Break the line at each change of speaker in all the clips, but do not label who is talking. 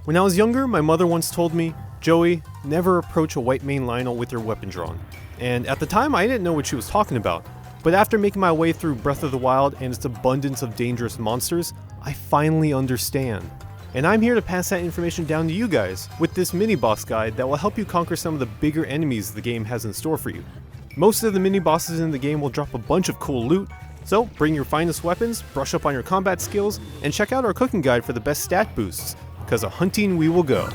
When I was younger, my mother once told me, "Joey, never approach a white mane Lionel with your weapon drawn." And at the time, I didn't know what she was talking about. But after making my way through Breath of the Wild and its abundance of dangerous monsters, I finally understand. And I'm here to pass that information down to you guys with this mini-boss guide that will help you conquer some of the bigger enemies the game has in store for you. Most of the mini-bosses in the game will drop a bunch of cool loot, so bring your finest weapons, brush up on your combat skills, and check out our cooking guide for the best stat boosts, because a-hunting we will go.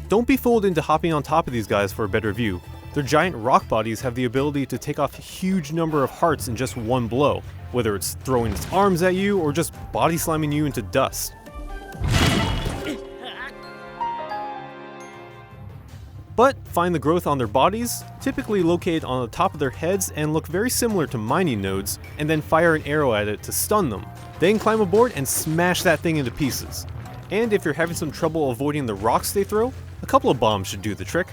Don't be fooled into hopping on top of these guys for a better view. Their giant rock bodies have the ability to take off a huge number of hearts in just one blow, whether it's throwing its arms at you or just body slamming you into dust. But find the growth on their bodies, typically located on the top of their heads and look very similar to mining nodes, and then fire an arrow at it to stun them. Then climb aboard and smash that thing into pieces. And if you're having some trouble avoiding the rocks they throw, a couple of bombs should do the trick.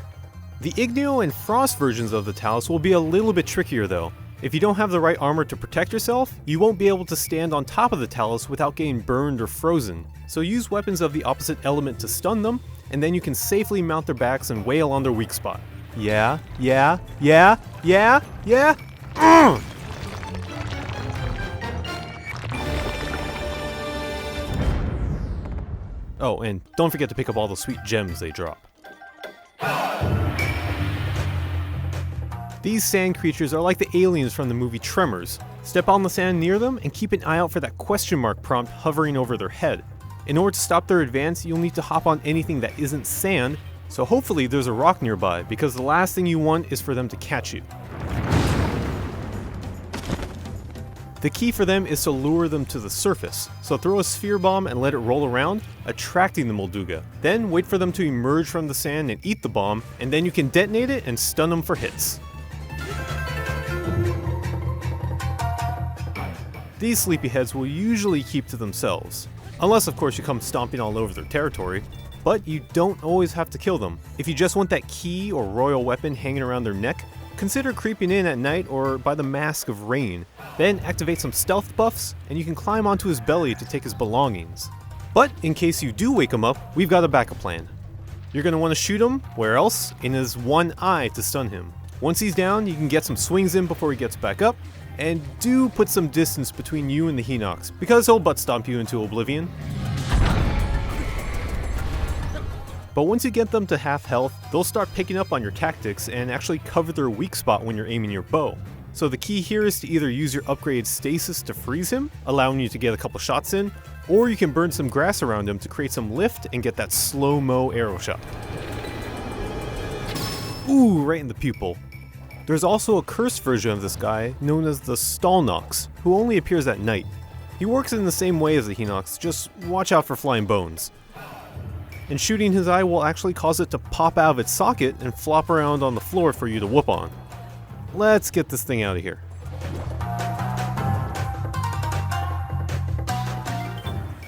The Igneo and Frost versions of the Talus will be a little bit trickier though. If you don't have the right armor to protect yourself, you won't be able to stand on top of the Talus without getting burned or frozen. So use weapons of the opposite element to stun them, and then you can safely mount their backs and wail on their weak spot. Yeah. Oh, and don't forget to pick up all the sweet gems they drop. These sand creatures are like the aliens from the movie Tremors. Step on the sand near them and keep an eye out for that question mark prompt hovering over their head. In order to stop their advance, you'll need to hop on anything that isn't sand, so hopefully there's a rock nearby, because the last thing you want is for them to catch you. The key for them is to lure them to the surface, so throw a sphere bomb and let it roll around, attracting the Molduga. Then wait for them to emerge from the sand and eat the bomb, and then you can detonate it and stun them for hits. These sleepyheads will usually keep to themselves, unless of course you come stomping all over their territory, but you don't always have to kill them. If you just want that key or royal weapon hanging around their neck, consider creeping in at night or by the Mask of Rain. Then activate some stealth buffs, and you can climb onto his belly to take his belongings. But in case you do wake him up, we've got a backup plan. You're going to want to shoot him, where else? In his one eye to stun him. Once he's down, you can get some swings in before he gets back up, and do put some distance between you and the Hinox, because he'll butt stomp you into oblivion. But once you get them to half health, they'll start picking up on your tactics and actually cover their weak spot when you're aiming your bow. So the key here is to either use your upgraded stasis to freeze him, allowing you to get a couple shots in, or you can burn some grass around him to create some lift and get that slow-mo arrow shot. Ooh, right in the pupil. There's also a cursed version of this guy known as the Stalnox, who only appears at night. He works in the same way as the Hinox, just watch out for flying bones. And shooting his eye will actually cause it to pop out of its socket and flop around on the floor for you to whoop on. Let's get this thing out of here.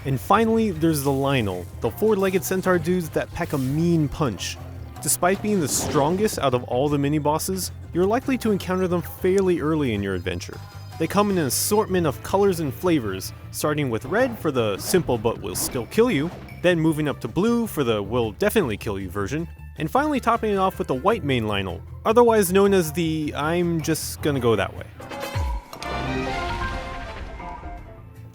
And finally, there's the Lynel, the four-legged centaur dudes that pack a mean punch. Despite being the strongest out of all the mini-bosses, you're likely to encounter them fairly early in your adventure. They come in an assortment of colors and flavors, starting with red for the simple but will still kill you, then moving up to blue for the will definitely kill you version, and finally topping it off with the white mane Lynel, otherwise known as the I'm just gonna go that way.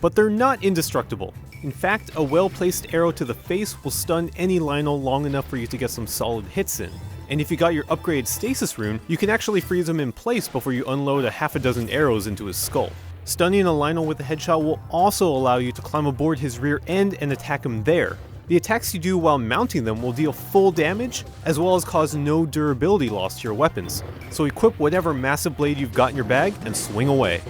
But they're not indestructible. In fact, a well-placed arrow to the face will stun any Lynel long enough for you to get some solid hits in. And if you got your upgraded stasis rune, you can actually freeze him in place before you unload a half a dozen arrows into his skull. Stunning a Lynel with a headshot will also allow you to climb aboard his rear end and attack him there. The attacks you do while mounting them will deal full damage, as well as cause no durability loss to your weapons. So equip whatever massive blade you've got in your bag and swing away.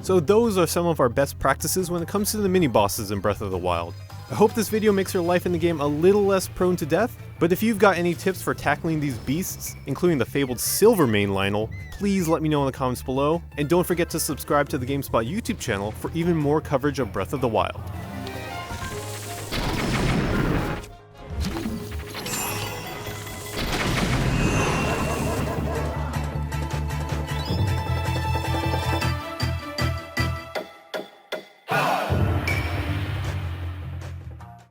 So those are some of our best practices when it comes to the mini-bosses in Breath of the Wild. I hope this video makes your life in the game a little less prone to death, but if you've got any tips for tackling these beasts, including the fabled Silver Mane Lynel, please let me know in the comments below, and don't forget to subscribe to the GameSpot YouTube channel for even more coverage of Breath of the Wild.